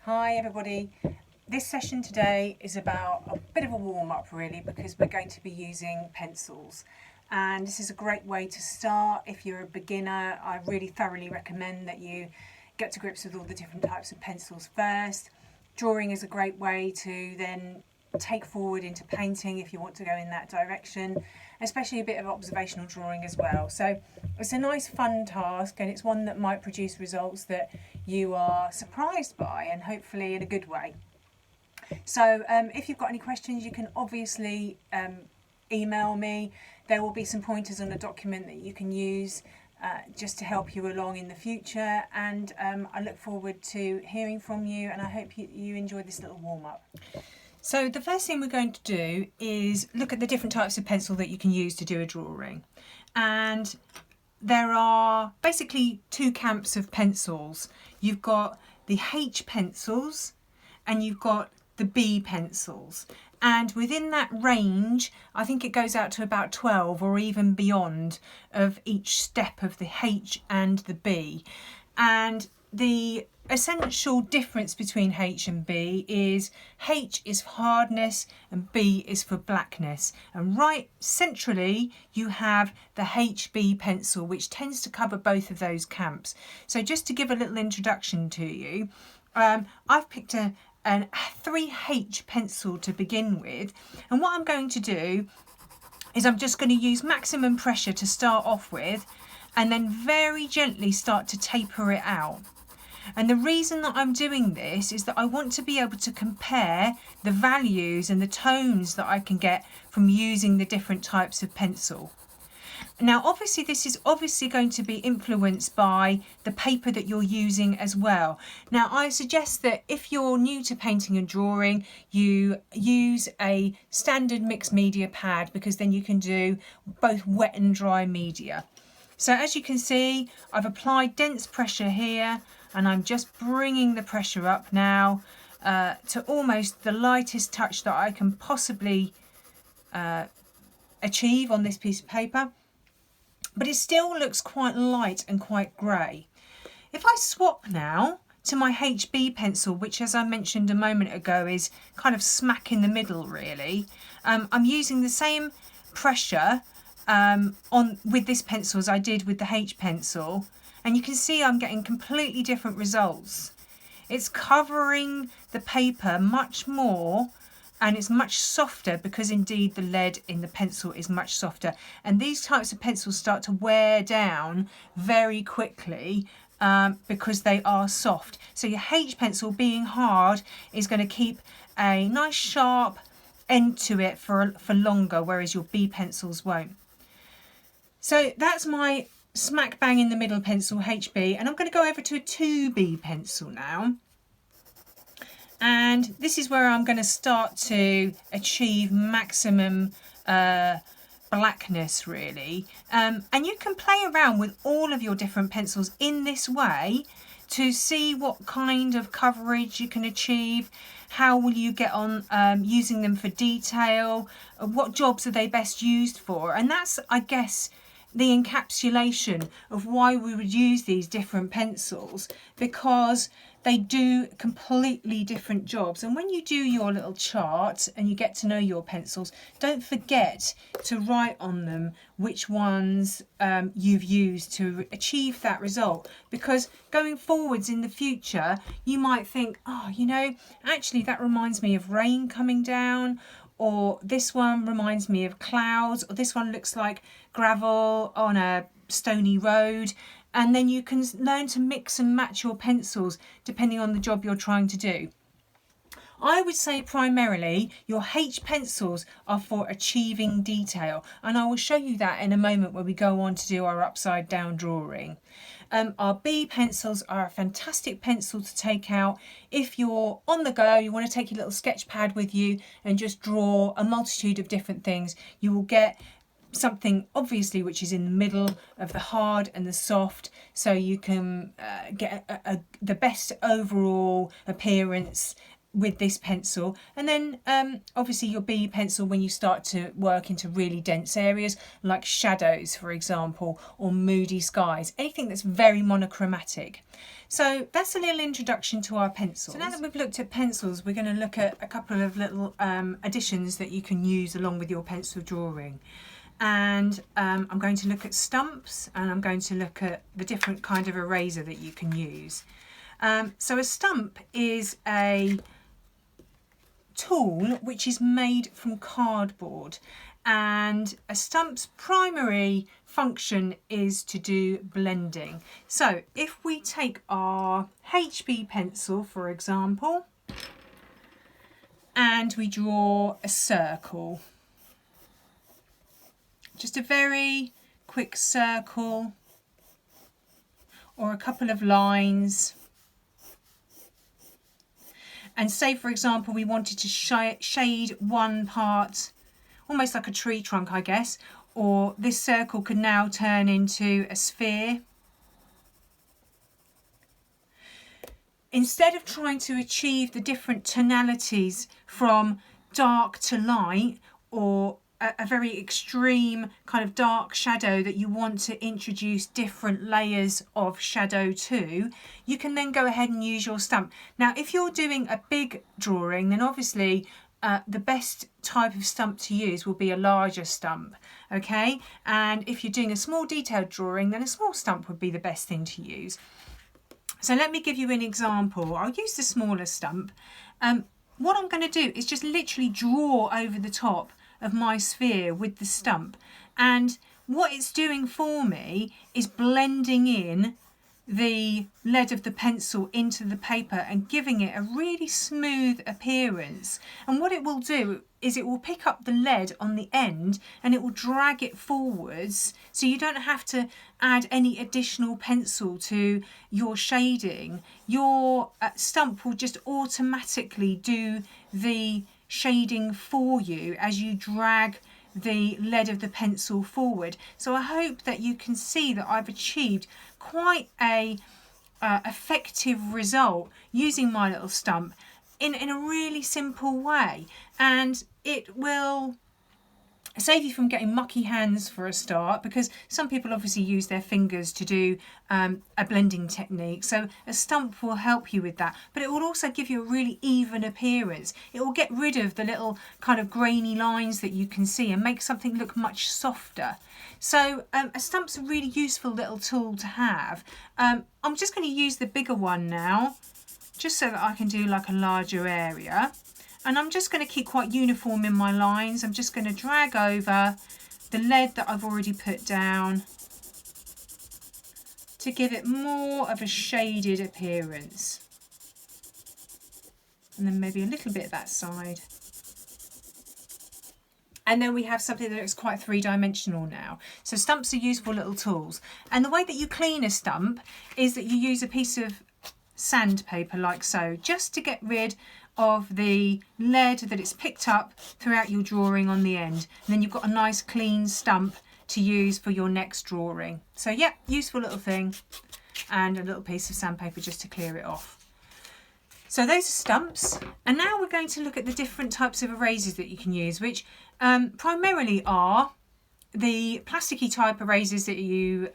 Hi everybody. This session today is about a bit of a warm-up really, because we're going to be using pencils, and this is a great way to start. If you're a beginner, I really thoroughly recommend that you get to grips with all the different types of pencils first. Drawing is a great way to then take forward into painting if you want to go in that direction, especially a bit of observational drawing as well. So it's a nice fun task, and it's one that might produce results that you are surprised by, and hopefully in a good way. So if you've got any questions, you can obviously email me. There will be some pointers on a document that you can use just to help you along in the future, and I look forward to hearing from you, and I hope you enjoy this little warm-up. So the first thing we're going to do is look at the different types of pencil that you can use to do a drawing. And there are basically two camps of pencils. You've got the H pencils and you've got the B pencils. And within that range, I think it goes out to about 12 or even beyond of each step of the H and the B. And the essential difference between H and B is H is for hardness and B is for blackness. And right centrally you have the HB pencil, which tends to cover both of those camps. So just to give a little introduction to you, I've picked a 3H pencil to begin with, and what I'm going to do is I'm just going to use maximum pressure to start off with, and then very gently start to taper it out. And the reason that I'm doing this is that I want to be able to compare the values and the tones that I can get from using the different types of pencil. Now obviously this is going to be influenced by the paper that you're using as well. Now I suggest that if you're new to painting and drawing, you use a standard mixed media pad, because then you can do both wet and dry media. So as you can see, I've applied dense pressure here, and I'm just bringing the pressure up now to almost the lightest touch that I can possibly achieve on this piece of paper. But it still looks quite light and quite grey. If I swap now to my HB pencil, which as I mentioned a moment ago is kind of smack in the middle really, I'm using the same pressure with this pencil as I did with the H pencil, and you can see I'm getting completely different results. It's covering the paper much more, and it's much softer because indeed the lead in the pencil is much softer, and these types of pencils start to wear down very quickly because they are soft. So your H pencil, being hard, is going to keep a nice sharp end to it for longer, whereas your B pencils won't. So that's my smack bang in the middle pencil, HB, and I'm going to go over to a 2B pencil now. And this is where I'm going to start to achieve maximum blackness really. And you can play around with all of your different pencils in this way to see what kind of coverage you can achieve. How will you get on using them for detail? What jobs are they best used for? And that's, I guess, the encapsulation of why we would use these different pencils, because they do completely different jobs. And when you do your little chart and you get to know your pencils, don't forget to write on them which ones you've used to achieve that result, because going forwards in the future you might think, oh, you know, actually that reminds me of rain coming down, or this one reminds me of clouds, or this one looks like gravel on a stony road. And then you can learn to mix and match your pencils depending on the job you're trying to do. I would say primarily your H pencils are for achieving detail, and I will show you that in a moment when we go on to do our upside down drawing. Our B pencils are a fantastic pencil to take out if you're on the go, you want to take your little sketch pad with you and just draw a multitude of different things. You will get something obviously which is in the middle of the hard and the soft, so you can get the best overall appearance with this pencil, and then obviously your B pencil when you start to work into really dense areas like shadows, for example, or moody skies, anything that's very monochromatic. So that's a little introduction to our pencils. So now that we've looked at pencils, we're going to look at a couple of little additions that you can use along with your pencil drawing. And I'm going to look at stumps, and I'm going to look at the different kind of eraser that you can use. So a stump is a tool which is made from cardboard, and a stump's primary function is to do blending. So if we take our HB pencil, for example, and we draw a circle, just a very quick circle or a couple of lines. And say, for example, we wanted to shade one part, almost like a tree trunk, I guess, or this circle could now turn into a sphere. Instead of trying to achieve the different tonalities from dark to light, or a very extreme kind of dark shadow that you want to introduce different layers of shadow to, you can then go ahead and use your stump. Now, if you're doing a big drawing, then obviously the best type of stump to use will be a larger stump, okay? And if you're doing a small detailed drawing, then a small stump would be the best thing to use. So let me give you an example. I'll use the smaller stump. What I'm going to do is just literally draw over the top of my sphere with the stump, and what it's doing for me is blending in the lead of the pencil into the paper and giving it a really smooth appearance. And what it will do is it will pick up the lead on the end and it will drag it forwards, so you don't have to add any additional pencil to your shading. Your stump will just automatically do the shading for you as you drag the lead of the pencil forward. So I hope that you can see that I've achieved quite a effective result using my little stump in a really simple way, and it will save you from getting mucky hands for a start, because some people obviously use their fingers to do a blending technique. So a stump will help you with that, but it will also give you a really even appearance. It will get rid of the little kind of grainy lines that you can see and make something look much softer. So a stump's a really useful little tool to have. I'm just going to use the bigger one now, just so that I can do like a larger area. And I'm just going to keep quite uniform in my lines. I'm just going to drag over the lead that I've already put down to give it more of a shaded appearance. And then maybe a little bit that side. And then we have something that looks quite three-dimensional now. So stumps are useful little tools. And the way that you clean a stump is that you use a piece of sandpaper like so, just to get rid of the lead that it's picked up throughout your drawing on the end. And then you've got a nice clean stump to use for your next drawing. So yeah, useful little thing, and a little piece of sandpaper just to clear it off. So those are stumps, and now we're going to look at the different types of erasers that you can use, which primarily are the plasticky type erasers that you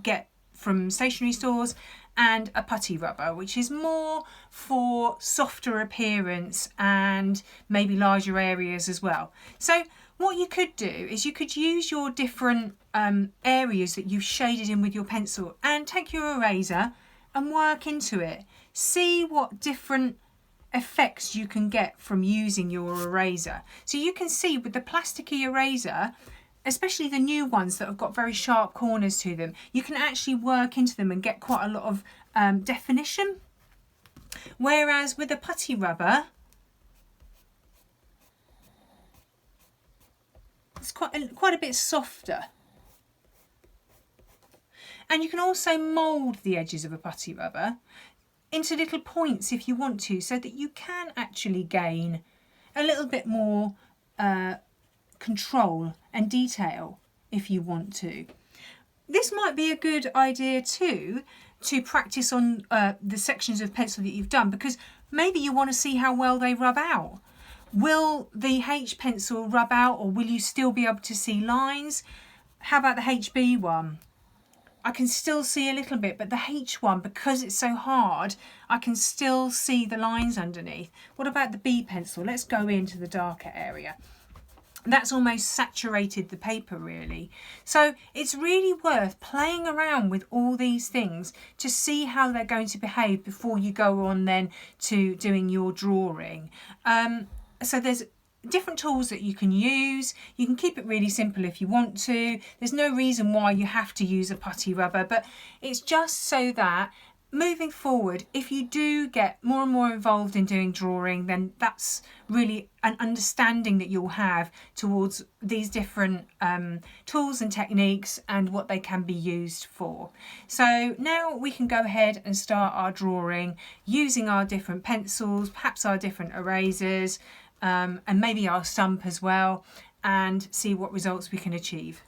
get from stationery stores, and a putty rubber, which is more for softer appearance and maybe larger areas as well. So what you could do is you could use your different areas that you've shaded in with your pencil and take your eraser and work into it. See what different effects you can get from using your eraser. So you can see with the plasticky eraser, especially the new ones that have got very sharp corners to them, you can actually work into them and get quite a lot of definition. Whereas with a putty rubber, it's quite a bit softer. And you can also mould the edges of a putty rubber into little points if you want to, so that you can actually gain a little bit more control and detail if you want to. This might be a good idea too to practice on the sections of pencil that you've done, because maybe you want to see how well they rub out. Will the H pencil rub out, or will you still be able to see lines? How about the HB one? I can still see a little bit, but the H one, because it's so hard, I can still see the lines underneath. What about the B pencil? Let's go into the darker area. That's almost saturated the paper really. So it's really worth playing around with all these things to see how they're going to behave before you go on then to doing your drawing. So there's different tools that you can use. You can keep it really simple if you want to. There's no reason why you have to use a putty rubber, but it's just so that moving forward, if you do get more and more involved in doing drawing, then that's really an understanding that you'll have towards these different tools and techniques and what they can be used for. So now we can go ahead and start our drawing using our different pencils, perhaps our different erasers, and maybe our stump as well, and see what results we can achieve.